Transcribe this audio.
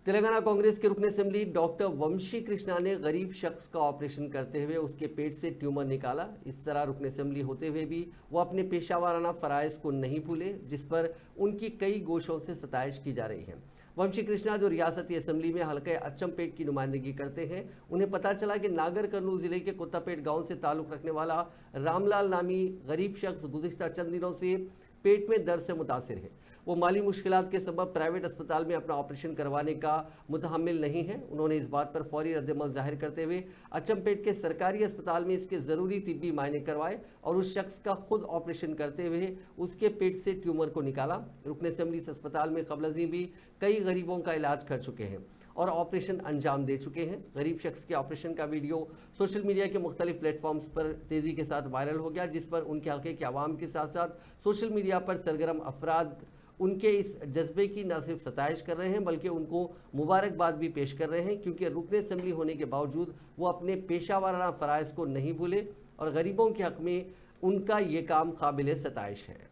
तेलंगाना कांग्रेस के रुकन assembly doctor वंशी कृष्णा ने गरीब शख्स का ऑपरेशन करते हुए उसके पेट से ट्यूमर निकाला। इस तरह रुकन असेंबली होते हुए भी वो अपने पेशावराना फराइज को नहीं भूले, जिस पर उनकी कई गोशों से सताइश की जा रही है। वंशी कृष्णा जो रियासती असेंबली में हल्के अचमपेट की नुमाइंदगी करते हैं, उन्हें पता चला कि नागर कर्नूल जिले के कुत्तापेट गांव से ताल्लुक रखने वाला रामलाल नामी गरीब शख्स गुज़िश्ता चंद दिनों से पेट में दर्द से मुतासिर है। वो माली मुश्किलात के सबब प्राइवेट अस्पताल में अपना ऑपरेशन करवाने का मुतहम्मिल नहीं है। उन्होंने इस बात पर फौरी रद्दमल जाहिर करते हुए अचमपेट के सरकारी अस्पताल में इसके ज़रूरी तिब्बी मायने करवाए और उस शख्स का खुद ऑपरेशन करते हुए उसके पेट से ट्यूमर को निकाला। रुकन असेंबली इस अस्पताल में कबल अज़ीं भी कई गरीबों का इलाज कर चुके हैं और ऑपरेशन अंजाम दे चुके हैं। गरीब शख्स के ऑपरेशन का वीडियो सोशल मीडिया के मुख्तलिफ प्लेटफॉर्म्स पर तेज़ी के साथ वायरल हो गया, जिस पर उनके हल्के के आवाम के साथ साथ सोशल मीडिया पर सरगर्म अफराद उनके इस जज्बे की न सिर्फ सताइश कर रहे हैं बल्कि उनको मुबारकबाद भी पेश कर रहे हैं, क्योंकि रुकन असेंबली होने के बावजूद वो अपने पेशावराना फ़राइज़ को नहीं भूले और गरीबों के हक़ में उनका ये काम काबिल सताइश है।